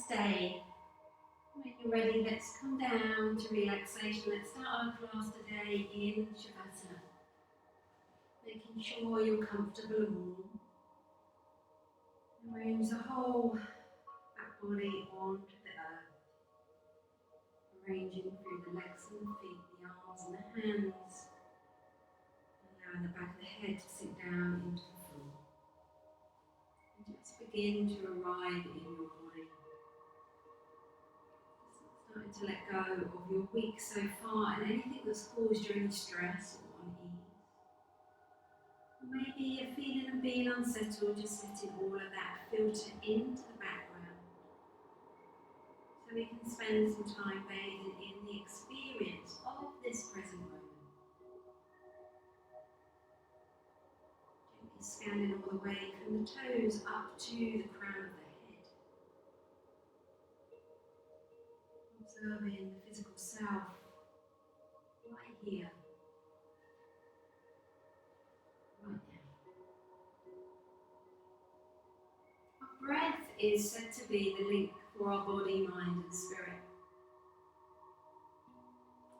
Namaste. When you're ready, let's come down to relaxation. Let's start our class today in Shavasana. Making sure you're comfortable and warm. Arrange the whole back body onto the earth. Arranging through the legs and the feet, the arms and the hands. Allowing the back of the head to sink down into the floor. And just begin to arrive in your body. Starting to let go of your week so far and anything that's caused you any stress or unease. Or maybe you're feeling and being unsettled, just letting all of that filter into the background. So we can spend some time bathing in the experience of this present moment. Gently scanning all the way from the toes up to the crown of the head. Observing the physical self right here, right now. Our breath is said to be the link for our body, mind and spirit.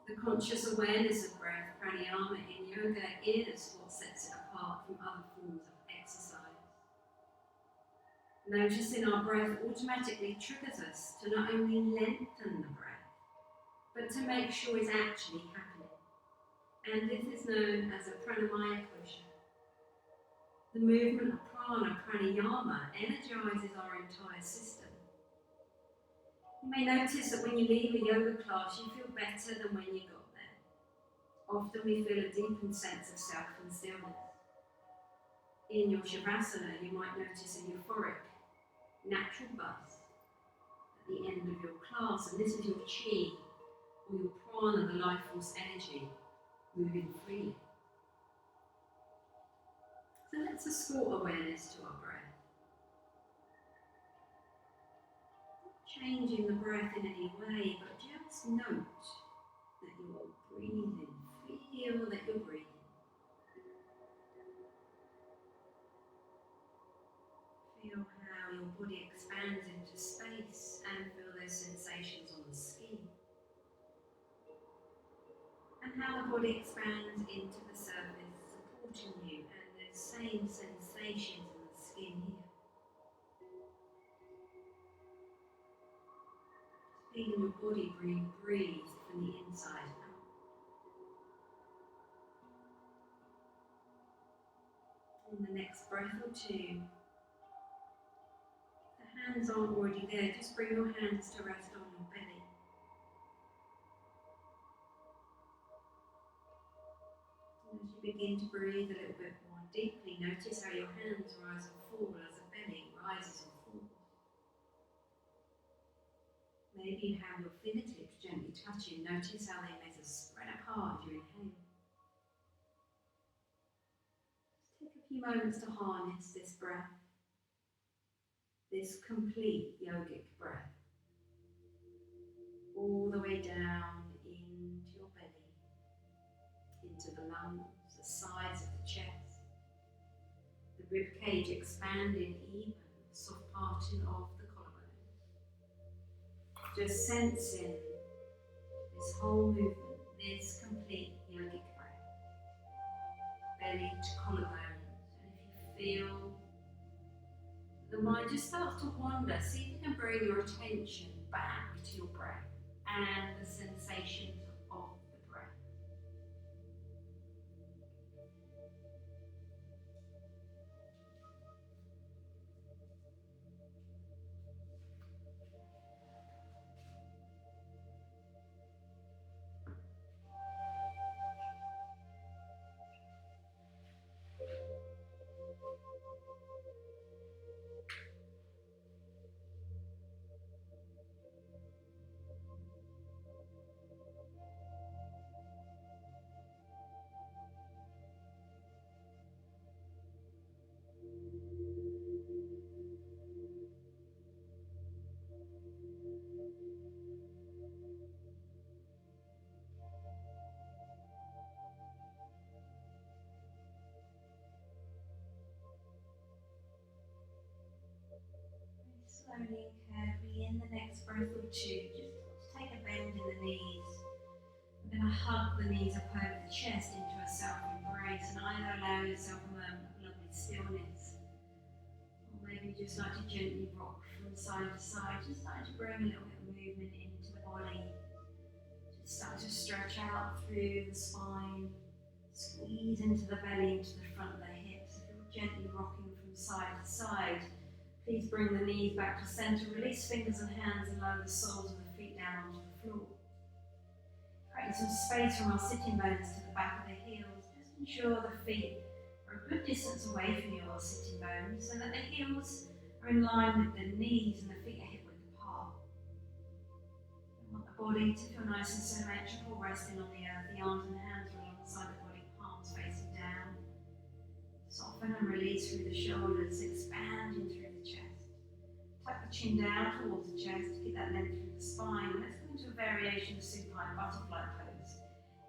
The conscious awareness of breath, pranayama in yoga, is what sets it apart from other forms of exercise. Noticing our breath automatically triggers us to not only lengthen the breath, but to make sure it's actually happening. And this is known as a pranamaya kosha. The movement of prana, pranayama, energizes our entire system. You may notice that when you leave a yoga class, you feel better than when you got there. Often we feel a deepened sense of self and stillness. In your Shavasana, you might notice a euphoric, natural buzz at the end of your class, and this is your chi, or your prana, the life force energy, moving freely. So let's escort awareness to our breath. Changing the breath in any way, but just note that you're breathing. Feel that you're breathing. Feel how your body expands into space and feel those sensations on the skin. And how the body expands into the surface, supporting you, and those same sensations in the skin here. Feeling your body being breathed from the inside out. On the next breath or two, if the hands aren't already there, just bring your hands to rest on your belly. And as you begin to breathe a little bit more deeply, notice how your hands rise and fall as the belly rises and falls. Maybe you have your fingertips gently touching. Notice how they may spread apart as you inhale. Just take a few moments to harness this breath, this complete yogic breath, all the way down into your belly, into the lungs, the sides of the chest, the rib cage expanding even, the soft parting of the collarbone. Just sensing this whole movement, this complete yogic breath, belly to collarbones. And if you feel the mind just starts to wander, see if you can bring your attention back to your breath and the sensations of the breath. Slowly and carefully in the the next breath or two, just take a bend in the knees. We're going to hug the knees up over the chest into a self-embrace and either allow yourself a moment of lovely stillness, or maybe just like to gently rock from side to side, just starting to bring a little bit of movement into the body. Just start to stretch out through the spine, squeeze into the belly, into the front of the hips. If you're gently rocking from side to side, please bring the knees back to center, release fingers and hands and lower the soles of the feet down onto the floor. Create some space from our sitting bones to the back of the heels. Just ensure the feet are a good distance away from your sitting bones so that the heels are in line with the knees and the feet are hip width apart. We want the body to feel nice and symmetrical, resting on the earth. The arms and hands are alongside the body, palms facing down. Soften and release through the shoulders, expanding through the chest. Tuck the chin down towards the chest, keep that length through the spine. Let's go into a variation of supine butterfly pose.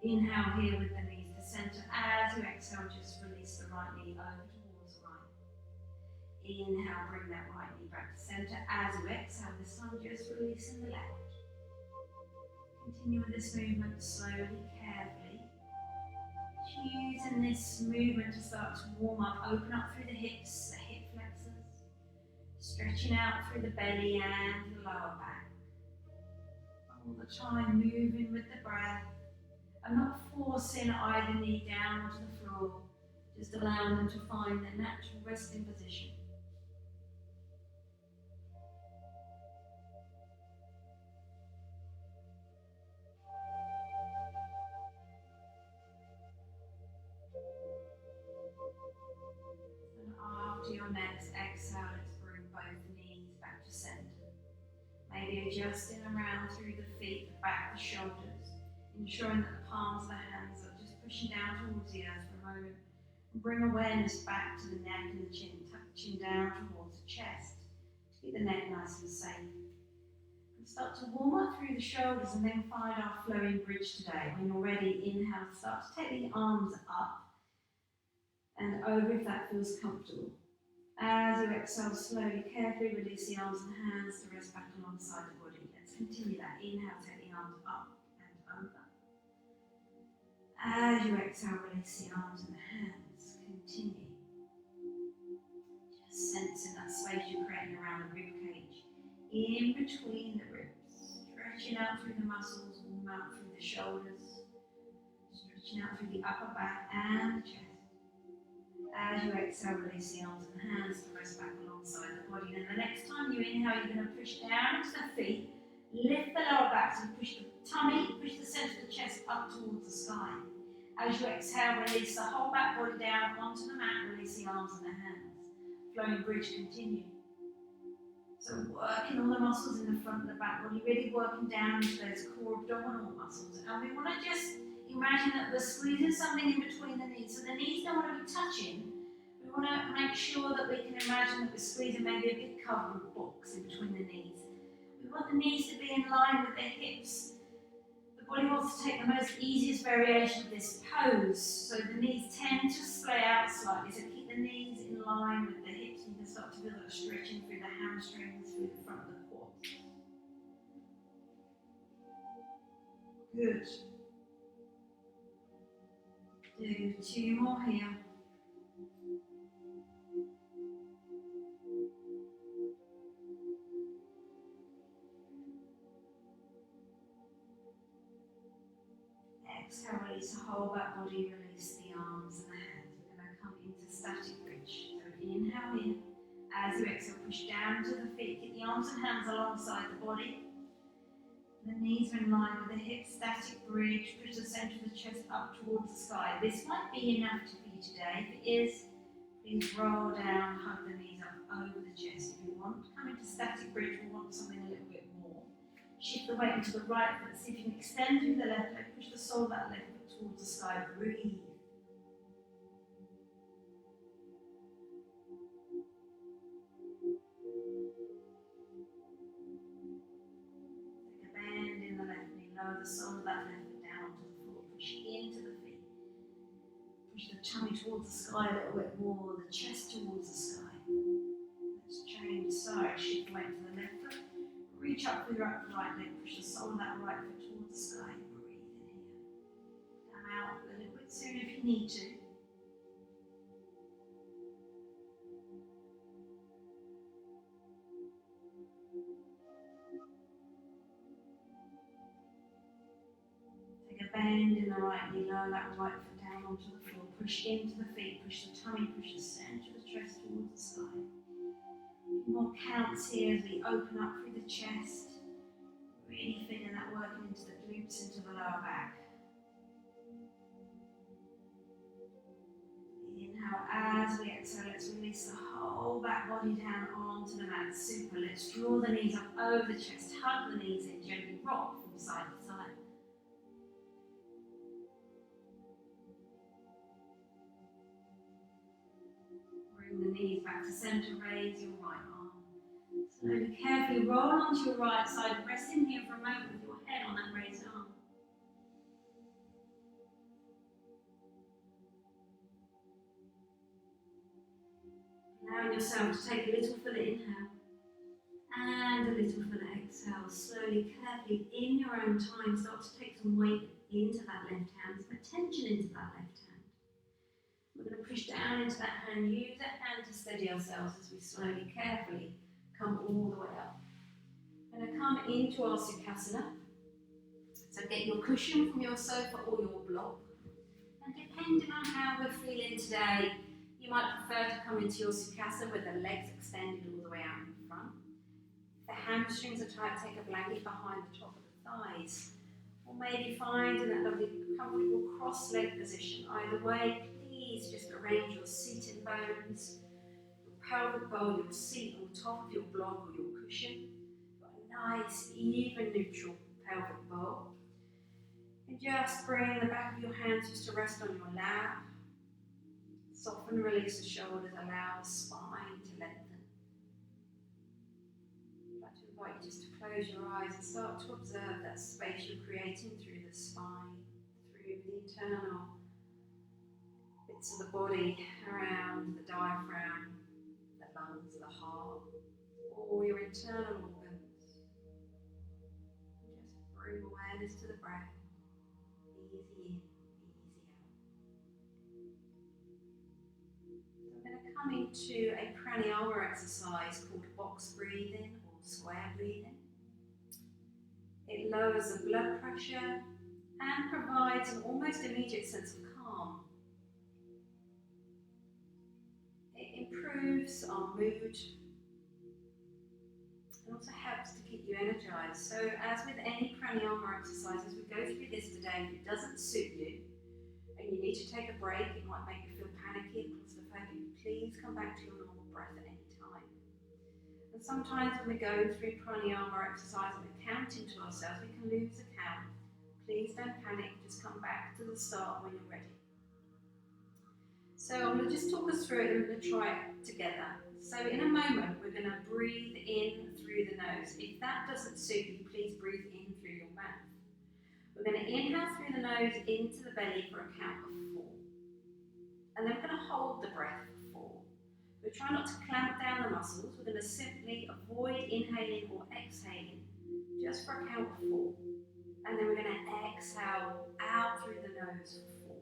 Inhale here with the knees to center. As you exhale, just release the right knee over towards the right. Inhale, bring that right knee back to center. As you exhale, this time just releasing the left. Continue with this movement slowly, carefully. Using this movement to start to warm up, open up through the hips, the hip flexors, stretching out through the belly and the lower back. All the time moving with the breath and not forcing either knee down onto the floor, just allowing them to find their natural resting position. And after your next exhale, let's bring both knees back to center. Maybe adjusting around through the feet, the back, the shoulders, ensuring that the palms of the hands are just pushing down towards the earth for a moment. And bring awareness back to the neck and the chin, tuck the chin down towards the chest to keep the neck nice and safe. And start to warm up through the shoulders and then find our flowing bridge today. When you're ready, inhale, start to take the arms up and over if that feels comfortable. As you exhale, slowly, carefully release the arms and hands to rest back alongside the body. Let's continue that. Inhale, take the arms up and over. As you exhale, release the arms and the hands. Continue. Just sensing that space you're creating around the rib cage, in between the ribs. Stretching out through the muscles, warm out through the shoulders. Stretching out through the upper back and the chest. As you exhale, release the arms and hands to rest back alongside the body. And the next time you inhale, you're going to push down into the feet, lift the lower back, so you push the tummy, push the center of the chest up towards the sky. As you exhale, release the whole back body down onto the mat, release the arms and the hands. Flowing bridge, continue. So working all the muscles in the front and the back body, really working down into those core abdominal muscles. And we want to just imagine that we're squeezing something in between the knees. So the knees don't want to be touching. We want to make sure that we can imagine that we're squeezing maybe a big cardboard box in between the knees. We want the knees to be in line with the hips. The body wants to take the most easiest variation of this pose. So the knees tend to splay out slightly. So keep the knees in line with the hips. You can start to feel that stretching through the hamstrings, through the front of the quads. Good. Do 2 more here. Exhale, release the whole back body, release the arms and the hands. We're going to come into static bridge. So inhale in. As you exhale, push down to the feet. Keep the arms and hands alongside the body. The knees are in line with the hips, static bridge. Push the center of the chest up towards the sky. This might be enough for you today. If it is, please roll down, hug the knees up over the chest. If you want to come into static bridge, we want something a little bit more. Shift the weight into the right foot. See if you can extend through the left leg. Push the sole of that left foot towards the sky. Breathe. Bend in the left knee, lower the sole of that left foot down onto the floor, push into the feet. Push the tummy towards the sky a little bit more, the chest towards the sky. Let's change side, shift weight to the left foot, Reach up with your right leg, push the sole of that right foot towards the sky. Breathe in here. Come out a little bit sooner if you need to. Take a bend in the right knee, lower that right foot down onto the floor. Push into the feet, push the tummy, push the center of the chest towards the sky. More counts here as we open up through the chest. Really feeling that working into the glutes, into the lower back. Inhale, as we exhale, let's release the whole back body down onto the mat. Super. Let's draw the knees up over the chest, hug the knees in, gently rock from side to side. Bring the knees back to center, raise your right arm. Slowly, carefully roll onto your right side, rest in here for a moment with your head on that raised arm. Allowing yourself to take a little fuller inhale and a little fuller exhale. Slowly, carefully, in your own time, start to take some weight into that left hand, some attention into that left hand. We're going to push down into that hand, use that hand to steady ourselves as we slowly, carefully come all the way up. We're going to come into our Sukhasana. So get your cushion from your sofa or your block. And depending on how we're feeling today, you might prefer to come into your Sukhasana with the legs extended all the way out in front. If the hamstrings are tight, take a blanket behind the top of the thighs. Or maybe find in that lovely comfortable cross-leg position. Either way, please just arrange your seating bones, your pelvic bowl, your seat on top of your block or your cushion. Got a nice, even, neutral pelvic bowl. And just bring the back of your hands just to rest on your lap. Soften, release the shoulders, allow the spine to lengthen. I'd like to invite you just to close your eyes and start to observe that space you're creating through the spine, through the internal bits of the body, around the diaphragm, the lungs, the heart, all your internal organs. And just bring awareness to the breath. Easy in, easy out. We're going to come into a pranayama exercise called box breathing or square breathing. It lowers the blood pressure and provides an almost immediate sense of calm. It improves our mood and also helps to keep you energized. So as with any pranayama exercise, as we go through this today, if it doesn't suit you and you need to take a break, it might make you feel panicky and claustrophobic, please come back to your normal breath at any time. And sometimes when we're going through pranayama exercise and we're counting to ourselves, we can lose the count. Please don't panic, just come back to the start when you're ready. So I'm going to just talk us through it and we're going to try it together. So in a moment, we're going to breathe in through the nose. If that doesn't suit you, please breathe in through your mouth. We're going to inhale through the nose into the belly for a count of 4. And then we're going to hold the breath for 4. We're trying not to clamp down the muscles. We're going to simply avoid inhaling or exhaling just for a count of 4. And then we're going to exhale out through the nose for 4.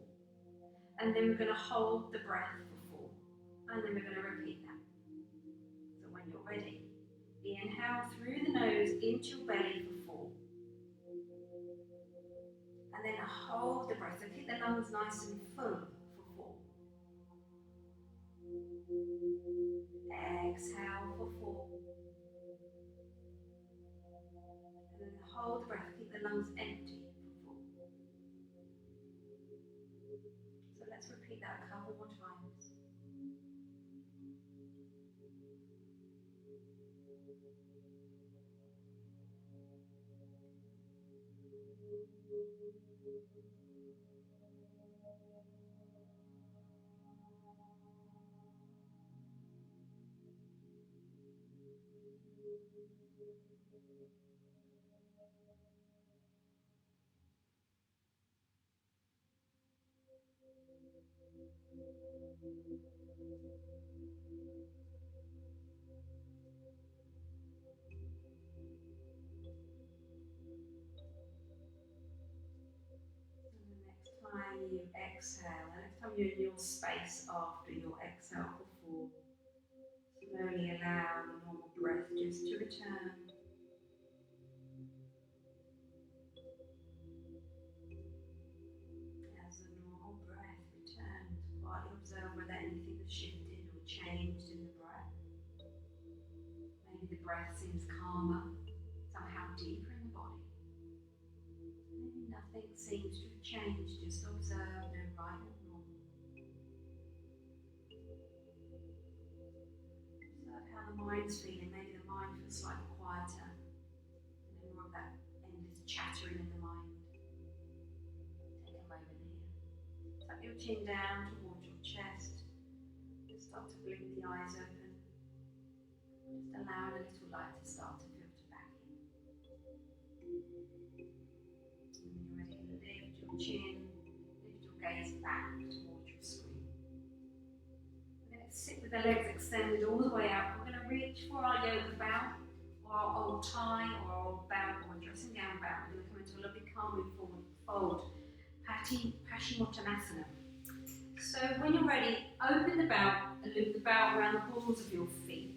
And then we're going to hold the breath for 4. And then we're going to repeat that. So when you're ready, inhale through the nose into your belly for 4. And then hold the breath. So keep the lungs nice and full for 4. Exhale for 4. And then hold the breath. Keep the lungs empty for 4. So let's repeat that a couple more times. exhale. The next time you're in your space after your exhale before, slowly allow the normal breath just to return. As the normal breath returns, quietly observe whether anything has shifted or changed in the breath. Maybe the breath seems calmer, somehow deeper in the body. Maybe nothing seems to have changed, just observe, no right or wrong. Observe how the mind's feeling. Maybe the mind feels slightly quieter, and then more of that endless chattering in the mind. Take a moment here. Tuck your chin down towards your chest. Just start to blink the eyes open. Just allow a little light to start to filter back in. And when you're ready, lift your chin, lift your gaze back towards your screen. We're going to sit with the legs extended all the way out. We're going to reach for our yoga bow, or our old tie, or our old bow, or dressing gown bow. We're going to come into a lovely calming forward fold, Paschimottanasana. So when you're ready, open the bow and loop the bow around the balls of your feet.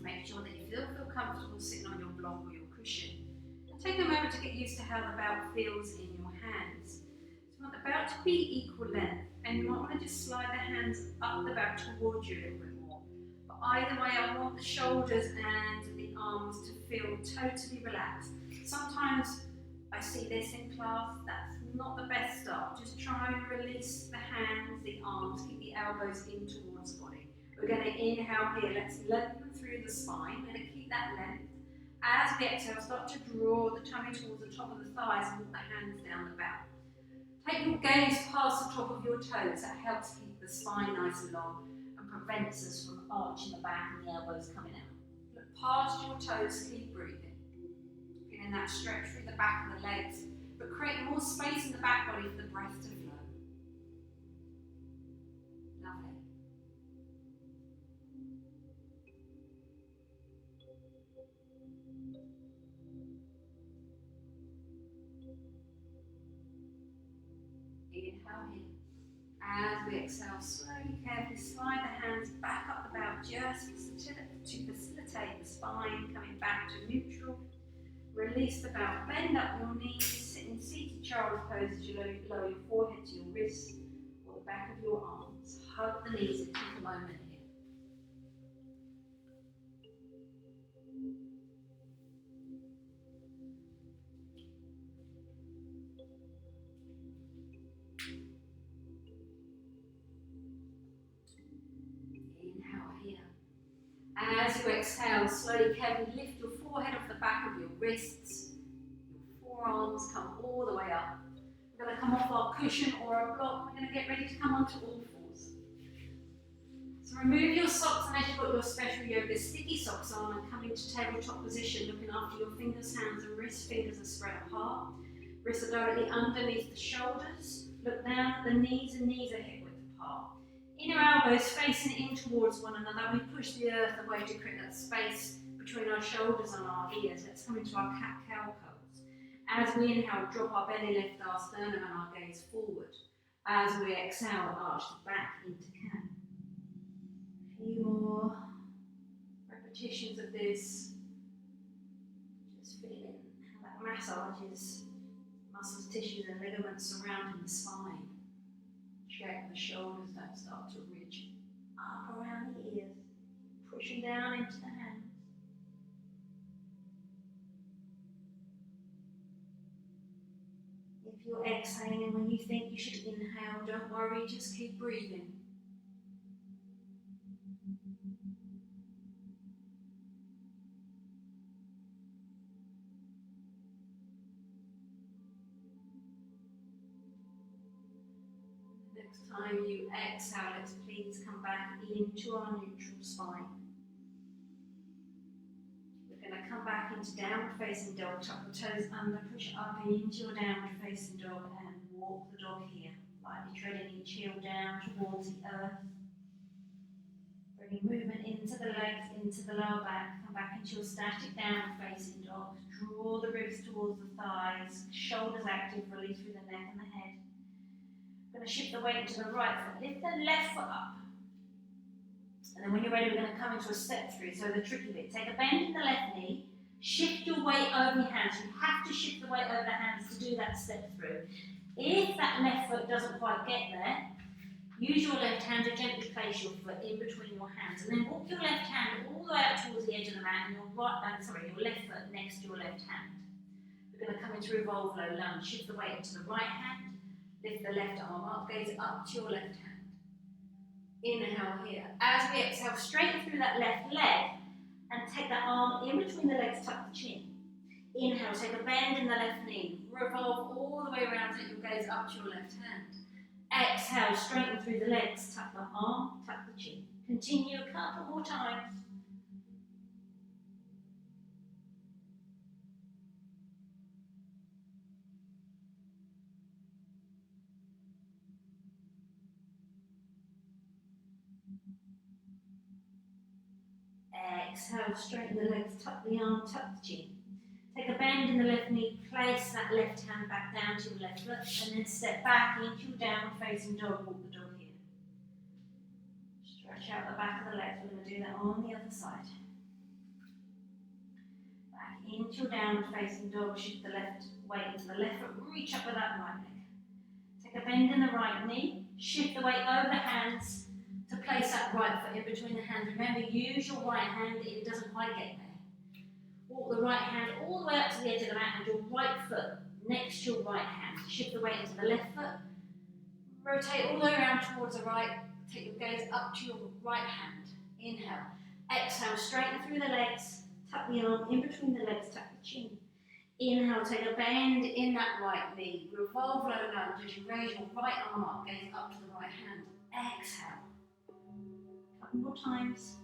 Make sure that you feel comfortable sitting on your block or your cushion. And take a moment to get used to how the bow feels in your hands. So you want the bow to be equal length, and you might want to just slide the hands up the bow towards you a little bit more. But either way, I want the shoulders and the arms to feel totally relaxed. Sometimes I see this in class, that's not the best start. Just try and release the hands, the arms, keep the elbows in towards the body. We're going to inhale here, let's lengthen through the spine. We're going to keep that length. As we exhale, start to draw the tummy towards the top of the thighs and walk the hands down the back. Take your gaze past the top of your toes. That helps keep the spine nice and long and prevents us from arching the back and the elbows coming out. Look past your toes, keep breathing. Feeling that stretch through the back of the legs, but create more space in the back body for the breath to flow. Lovely. Inhale in. As we exhale, slowly, carefully slide the hands back up the bow just to facilitate the spine coming back to neutral. Release the bow, bend up your knees, sit in seated child's pose as you lower your forehead to your wrists or the back of your arms. Hug the knees and take a moment here. Inhale here. As you exhale, slowly, carefully lift your forehead off the back of your wrists. Your forearms come all the way up. We're going to come off our cushion or our block. We're going to get ready to come onto all fours. So remove your socks unless you've got your special yoga sticky socks on and come into tabletop position, looking after your fingers, hands and wrists. Fingers are spread apart. Wrists are directly underneath the shoulders. Look down at the knees and knees are hip width apart. Inner elbows facing in towards one another. We push the earth away to create that space between our shoulders and our ears. Let's come into our cat-cow pose. As we inhale, drop our belly, lift our sternum and our gaze forward. As we exhale, arch the back into cat. A few more repetitions of this. Just feeling how that massages muscles, tissues and ligaments surrounding the spine. Check the shoulders don't start to ridge up around the ears, pushing down into the hands. If you're exhaling when you think you should inhale, don't worry, just keep breathing. Next time you exhale, let's please come back into our neutral spine. We're going to come back into downward facing dog, tuck the toes under, push up into your downward facing dog and walk the dog here. Lightly treading each heel down towards the earth. Bringing movement into the legs, into the lower back. Come back into your static downward facing dog. Draw the ribs towards the thighs, shoulders active, release through the neck and the head. We're going to shift the weight into the right foot. Lift the left foot up. And then when you're ready, we're going to come into a step through. So the tricky bit, take a bend in the left knee, shift your weight over your hands. You have to shift the weight over the hands to do that step through. If that left foot doesn't quite get there, use your left hand to gently place your foot in between your hands. And then walk your left hand all the way out towards the edge of the mat and your left foot next to your left hand. We're going to come into revolve low lunge. Shift the weight into the right hand. Lift the left arm up, gaze up to your left hand. Inhale here. As we exhale, straighten through that left leg and take that arm in between the legs, tuck the chin. Inhale, take a bend in the left knee. Revolve all the way around, take your gaze up to your left hand. Exhale, straighten through the legs, tuck the arm, tuck the chin. Continue a couple more times. Exhale, straighten the legs, tuck the arm, tuck the chin. Take a bend in the left knee, place that left hand back down to your left foot, and then step back into your downward facing dog, walk the dog here. Stretch out the back of the legs, we're going to do that on the other side. Back into your downward facing dog, shift the left weight into the left foot, reach up with that right leg. Take a bend in the right knee, shift the weight over the hands, to place that right foot in between the hands. Remember, use your right hand if it doesn't quite get there. Walk the right hand all the way up to the edge of the mat and your right foot next to your right hand. Shift the weight into the left foot. Rotate all the way around towards the right. Take your gaze up to your right hand. Inhale. Exhale, straighten through the legs. Tuck the arm in between the legs, tuck the chin. Inhale, take a bend in that right knee. Revolve low lunge as you raise your right arm up, gaze up to the right hand. Exhale. Couple more times.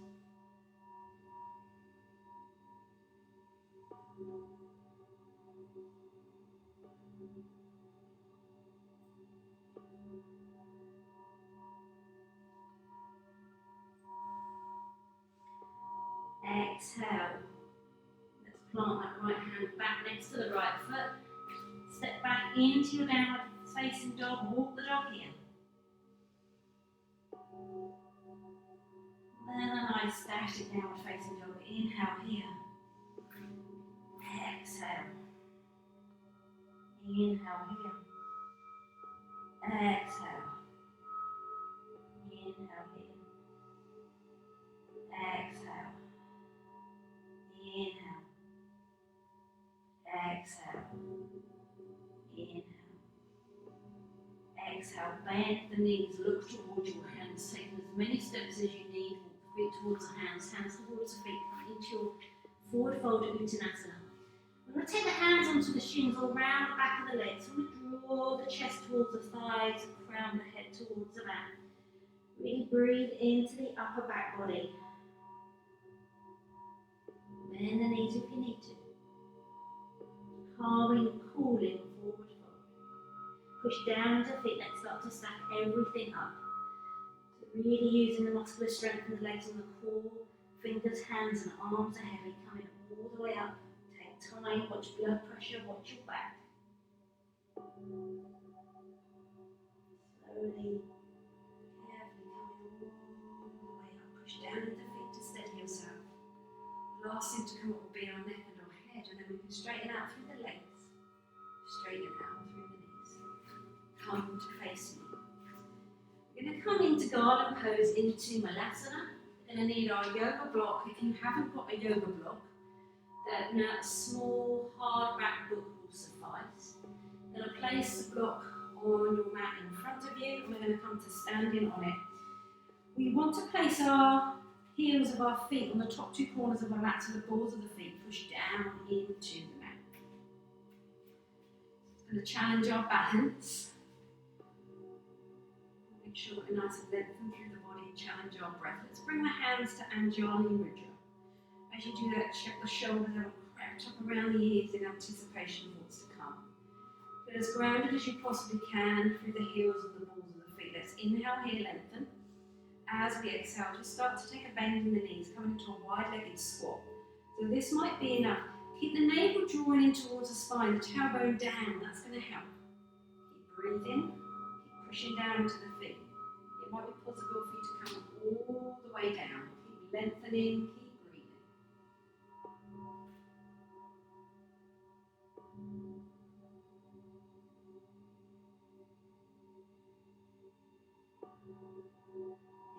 Exhale. Let's plant that right hand back next to the right foot. Step back into your downward facing dog. Walk the dog here. Then a nice static downward facing dog. Inhale here. Exhale. Inhale here. Exhale. Inhale here. Exhale. Inhale. Exhale. Inhale. Exhale. Bend the knees. Look towards your hands. Take as many steps as you need. Feet towards the hands towards the feet. Come into your forward fold Uttanasana. We're going to take the hands onto the shins all round the back of the legs. We're going to draw the chest towards the thighs and crown the head towards the mat. Really breathe into the upper back body. Bend the knees if you need to. Calming and cooling forward fold. Push down into the feet. Let's start to stack everything up. So really using the muscular strength in the legs and the core. Fingers, hands and arms are heavy. Coming all the way up. Take time. Watch blood pressure. Watch your back. Slowly. Down into the feet to steady yourself. The last thing to come up will be our neck and our head, and then we can straighten out through the legs, straighten out through the knees. Come to face me. We're going to come into garland pose into Malasana. We're going to need our yoga block. If you haven't got a yoga block, then a small hard back book will suffice. We're going to place the block on your mat in front of you, and we're going to come to standing on it. We want to place our heels of our feet on the top two corners of our mat so the balls of the feet push down into the mat. It's going to challenge our balance. Make sure we're nice and lengthened through the body and challenge our breath. Let's bring the hands to Anjali Mudra. As you do that, check the shoulders out, cracked up around the ears in anticipation of what's to come. Feel as grounded as you possibly can through the heels of the balls of the feet. Let's inhale here, lengthen. As we exhale, just start to take a bend in the knees, coming into a wide-legged squat. So this might be enough. Keep the navel drawn in towards the spine, the tailbone down, that's going to help. Keep breathing, keep pushing down into the feet. It might be possible for you to come all the way down. Keep lengthening, keep breathing.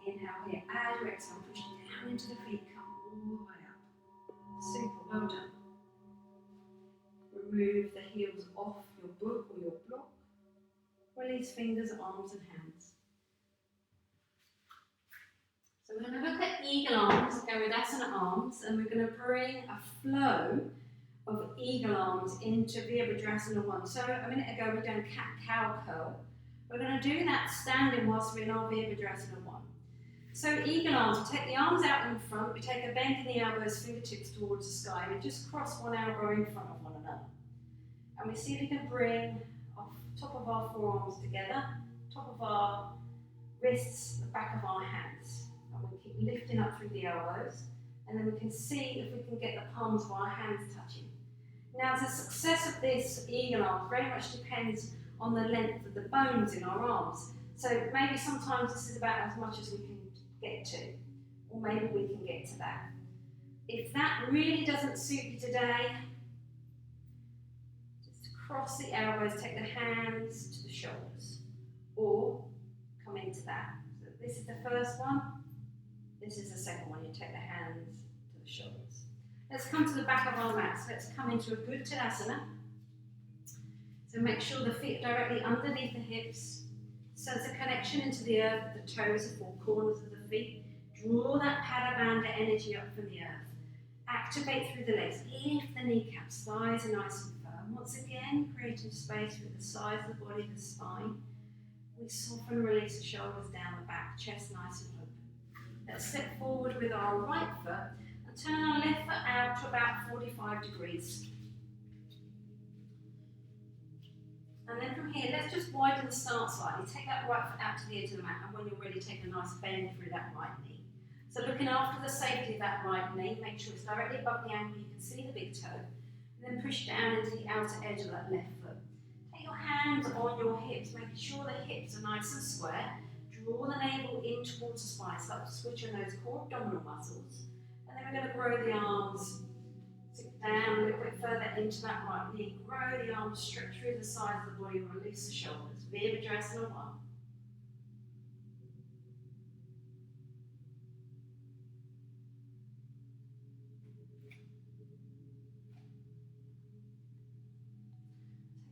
Inhale here, add your exhale, push down into the feet, come all the way up. Super, well done. Remove the heels off your book or your block. Release fingers, arms and hands. So we're going to look at eagle arms, Garudassana arms, and we're going to bring a flow of eagle arms into Virabhadrasana 1. So a minute ago we done cat-cow curl. We're going to do that standing whilst we're in our Virabhadrasana 1. So eagle arms, we take the arms out in front, we take a bend in the elbows, fingertips towards the sky, and we just cross one elbow in front of one another. And we see if we can bring our top of our forearms together, top of our wrists, the back of our hands. And we keep lifting up through the elbows, and then we can see if we can get the palms of our hands touching. Now the success of this eagle arm very much depends on the length of the bones in our arms. So maybe sometimes this is about as much as we can get to, or maybe we can get to that. If that really doesn't suit you today, just cross the elbows, take the hands to the shoulders, or come into that. So this is the first one, this is the second one. You take the hands to the shoulders. Let's come to the back of our mats. Let's come into a good Tadasana. So make sure the feet are directly underneath the hips. Sense a connection into the earth, the toes, the four corners of the feet. Draw that Padabandha energy up from the earth. Activate through the legs. Lift the kneecaps, thighs are nice and firm. Once again, creating space through the sides of the body, the spine. We soften and release the shoulders down the back, chest nice and open. Let's step forward with our right foot and turn our left foot out to about 45 degrees. And then from here, let's just widen the stance slightly. Take that right foot out to the edge of the mat, and when you're ready, take a nice bend through that right knee. So looking after the safety of that right knee, make sure it's directly above the ankle, you can see the big toe. And then push down into the outer edge of that left foot. Take your hands on your hips, making sure the hips are nice and square. Draw the navel in towards the spine, start to switch on those core abdominal muscles. And then we're going to grow the arms. Sit down a little bit further into that right knee. Grow the arms, stretch through the sides of the body, release the shoulders. Virabhadrasana 1.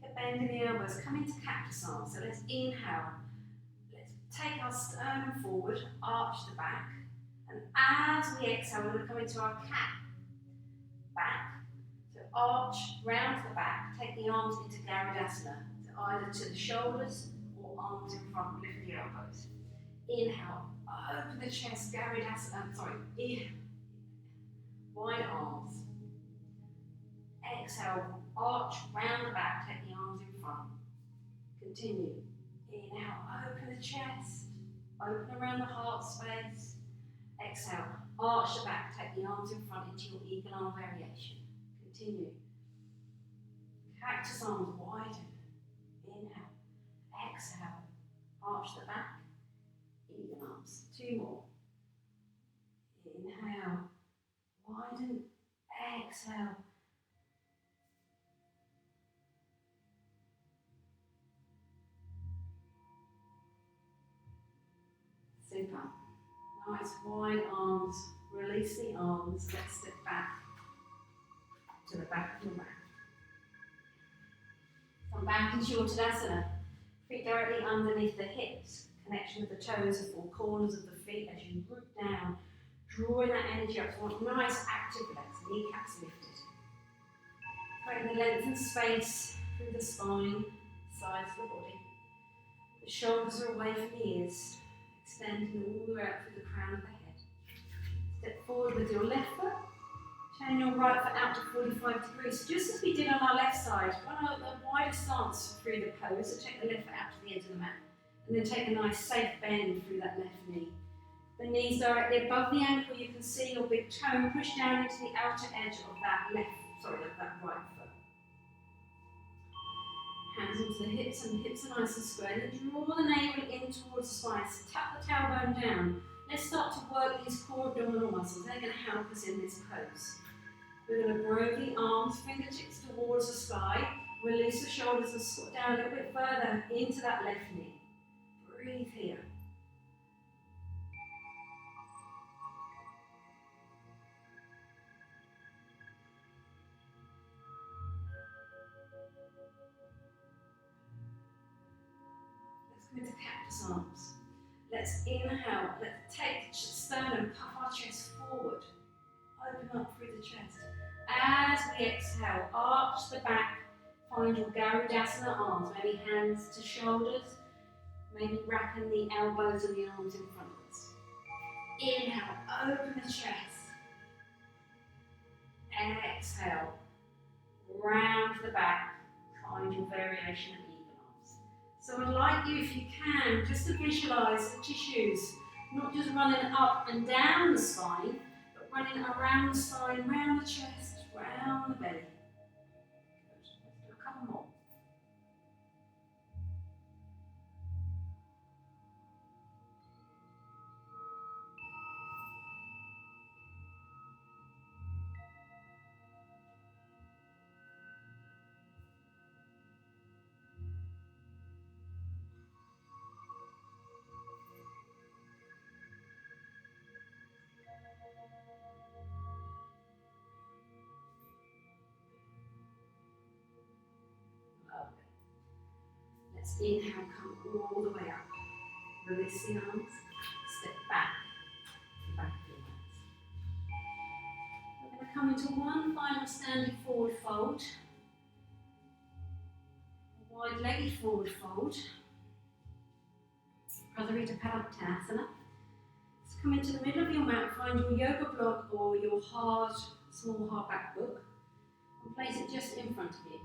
Take a bend in the elbows, come into cactus arms. So let's inhale. Let's take our sternum forward, arch the back. And as we exhale, we're going to come into our cat back. So arch round to the back, take the arms into Garudassana, so either to the shoulders or arms in front, lift the elbows. Inhale, open the chest, Garudassana, wide arms. Exhale, arch round the back, take the arms in front. Continue. Inhale, open the chest, open around the heart space. Exhale, arch the back, take the arms in front into your eagle arm variation. Continue. Cactus arms widen. Inhale. Exhale. Arch the back. Eagle arms. 2 more. Inhale. Widen. Exhale. Super. Nice wide arms. Release the arms. Let's step back to the back of the mat. Come back into your Tadasana. Feet directly underneath the hips. Connection with the toes, the four corners of the feet as you root down. Drawing that energy up. So want nice active legs. Kneecaps lifted. Creating the length and space through the spine, sides of the body. The shoulders are away from the ears. Extending all the way out through the crown of the head. Step forward with your left foot. Turn your right foot out to 45 degrees. So just as we did on our left side, want a wider stance through the pose. So take the left foot out to the edge of the mat. And then take a nice safe bend through that left knee. The knees directly above the ankle. You can see your big toe. Push down into the outer edge of that right foot. Hands into the hips, and the hips are nice and square. Then draw the navel in towards the spine. So tap the tailbone down. Let's start to work these core abdominal muscles. They're going to help us in this pose. We're going to grow the arms, fingertips towards the sky. Release the shoulders and squat down a little bit further into that left knee. Breathe here. Let's come into cactus arms. Let's inhale. Let's take the sternum, puff our chest forward. Open up through the chest. As we exhale, arch the back. Find your Garudasana arms, maybe hands to shoulders, maybe wrapping the elbows and the arms in front of us. Inhale, open the chest. Exhale, round the back. Find your variation of eagle arms. So I'd like you, if you can, just to visualise the tissues, not just running up and down the spine, but running around the spine, round the chest, round the belly. Let's do a couple more. Lovely. Let's inhale, come all the way up. Release the arms, step back of your hands. We're going to come into one final standing forward fold. A wide-legged forward fold. Prasarita Padottanasana. Let's come into the middle of your mat, find your yoga block or your small hardback book, and place it just in front of you.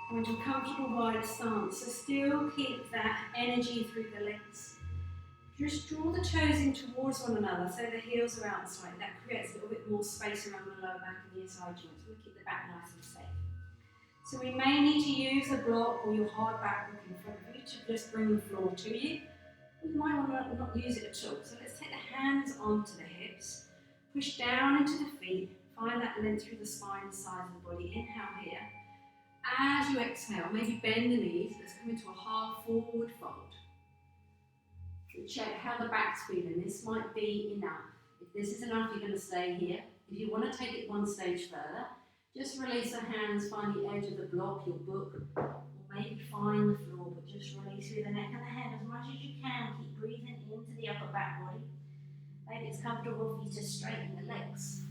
Come into a comfortable wide stance, so still keep that energy through the legs. Just draw the toes in towards one another so the heels are outside. That creates a little bit more space around the lower back and the inside joints. We'll keep the back nice and safe. So we may need to use a block or your hard back book in front of you to just bring the floor to you. You might want to not use it at all. So let's take the hands onto the hips, push down into the feet, find that length through the spine and sides of the body. Inhale here. As you exhale, maybe bend the knees. Let's come into a half forward fold. And check how the back's feeling. This might be enough. If this is enough, you're going to stay here. If you want to take it one stage further, just release the hands, find the edge of the block, your book, or maybe find the floor, but just release through the neck and the head as much as you can. Keep breathing into the upper back body. Maybe it's comfortable for you to straighten the legs.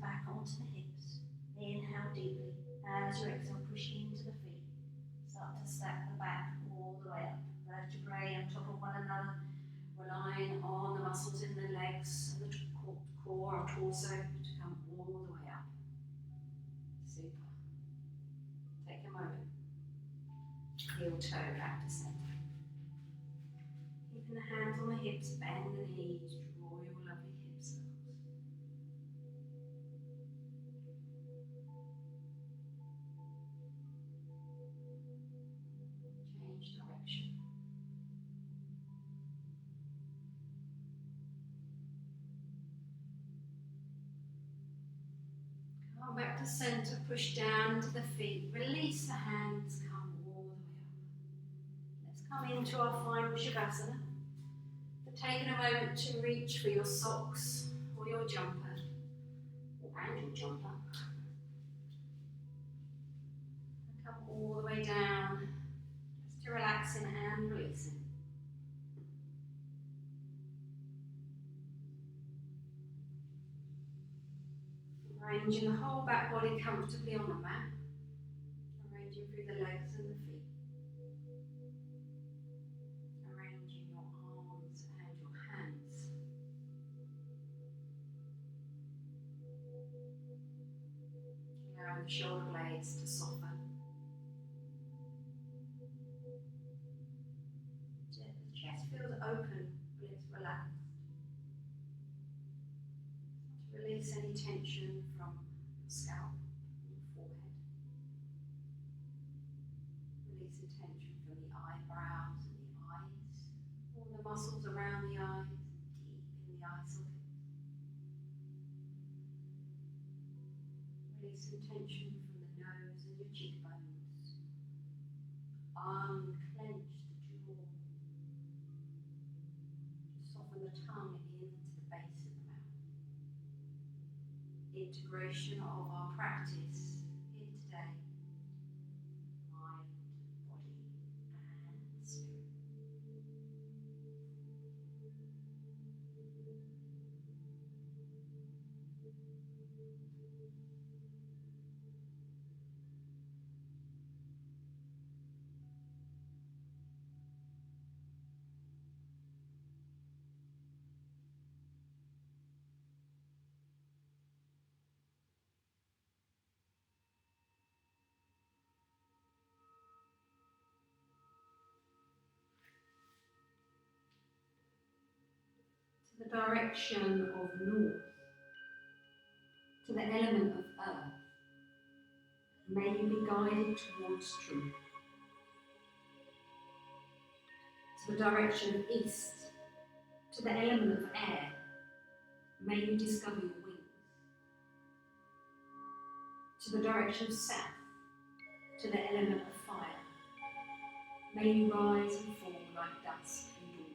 Back onto the hips. Inhale deeply. As you exhale, push into the feet. Start to stack the back all the way up. Vertebrae on top of one another, relying on the muscles in the legs and the core or torso to come all the way up. Super. Take a moment. Heel toe back to center. Keeping the hands on the hips, bend the knees, draw your lovely hip circles. Change direction. Come back to center, push down to the feet, release the hands, come all the way up. Let's come into our final Shavasana. For taking a moment to reach for your socks or your jumper, and your jumper. And come all the way down, just to relaxing and releasing. Arranging the whole back body comfortably on the mat. Arranging through the legs and the feet. Arranging your arms and your hands. Allowing the shoulder blades to soften. The chest feels open, but it's relaxed. To release any tension from your scalp and your forehead. Releasing tension from the eyebrows and the eyes, all the muscles around the eyes, deep in the eye sockets. Releasing tension from the nose and your cheekbones. Unclench the jaw. Soften the tongue into the base of the mouth. Integration of our practice here today. Mind, body, and spirit. To the direction of north, to the element of earth, may you be guided towards truth. To the direction of east, to the element of air, may you discover your wings. To the direction of south, to the element of fire, may you rise and fall like dusk and dawn.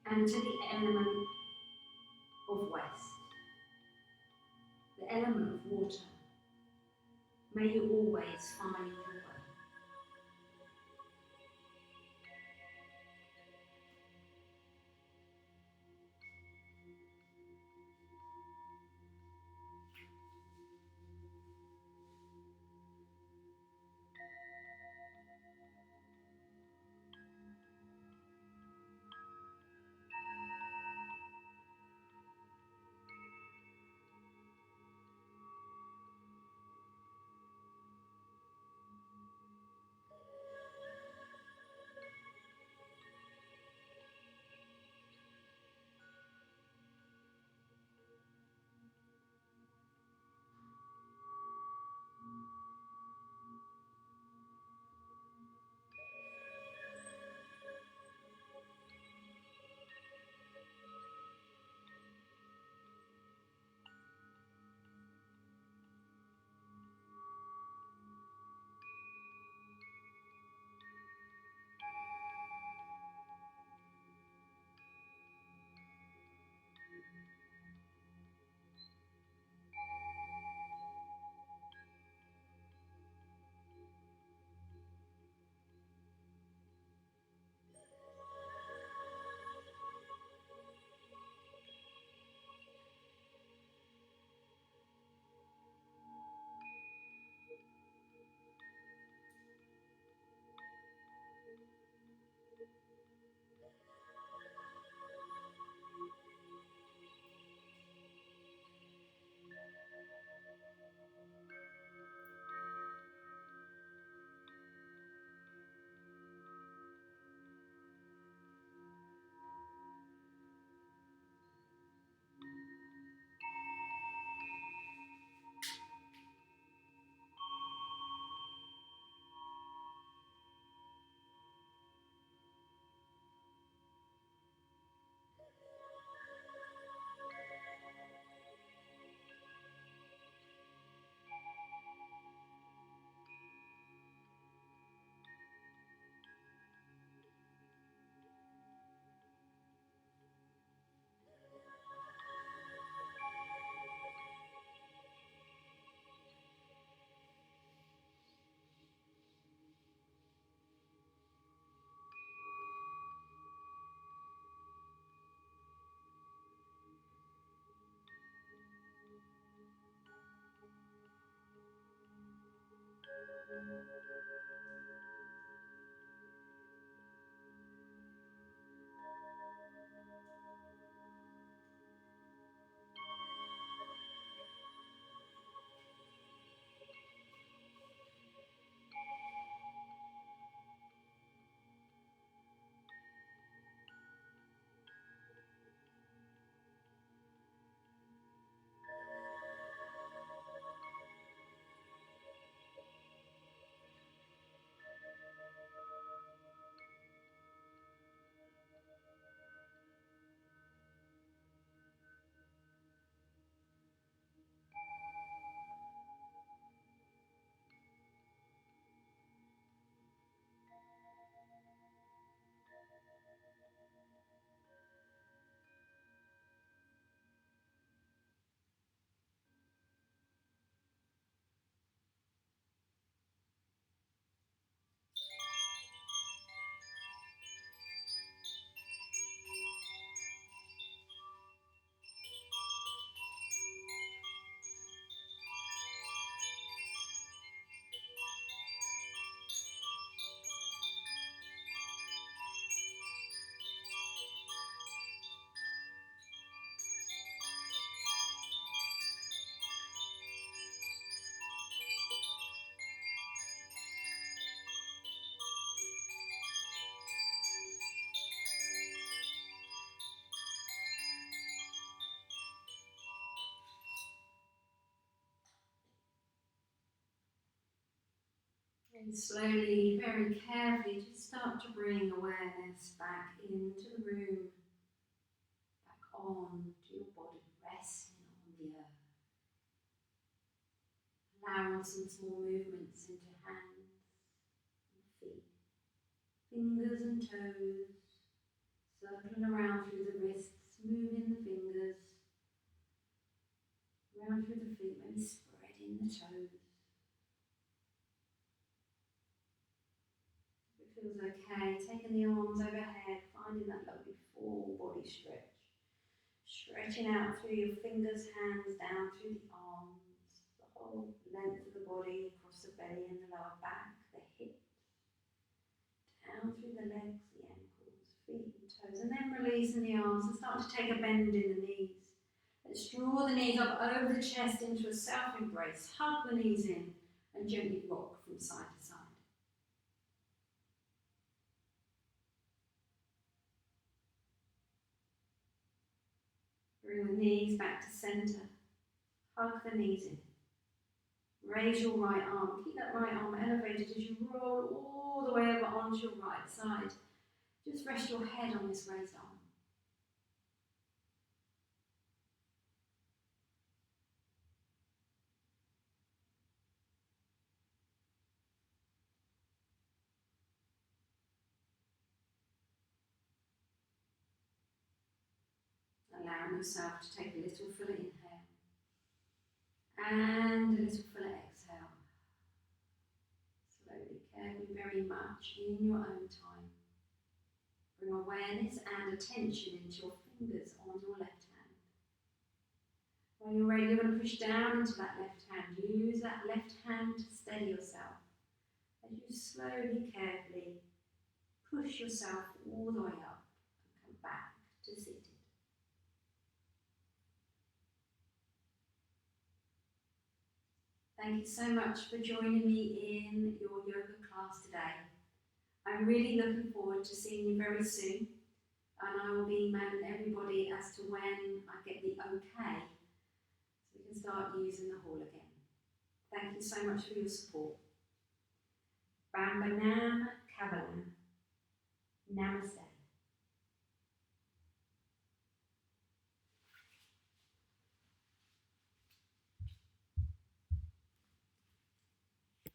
And to the element of west, the element of water, may you always find your way. Then slowly, very carefully, just start to bring awareness back into the room, back on to your body, resting on the earth. Allowing some small movements into hands and feet, fingers and toes, circling around through the wrists, moving the fingers, around through the feet, maybe spreading the toes. If it feels okay, taking the arms overhead, finding that lovely full body stretch. Stretching out through your fingers, hands, down through the arms, the whole length of the body, across the belly and the lower back, the hips, down through the legs, the ankles, feet and toes, and then releasing the arms and start to take a bend in the knees. Let's draw the knees up over the chest into a self-embrace. Hug the knees in and gently rock from side to side. Bring the knees back to centre. Hug the knees in. Raise your right arm. Keep that right arm elevated as you roll all the way over onto your right side. Just rest your head on this raised arm. Allowing yourself to take a little fuller inhale and a little fuller exhale. Slowly, carefully, very much in your own time. Bring awareness and attention into your fingers on your left hand. When you're ready, you're going to push down into that left hand. Use that left hand to steady yourself. As you slowly, carefully push yourself all the way up and come back to seated. Thank you so much for joining me in your yoga class today. I'm really looking forward to seeing you very soon, and I will be emailing everybody as to when I get the okay so we can start using the hall again. Thank you so much for your support. Bambanam Kavalam. Namaste.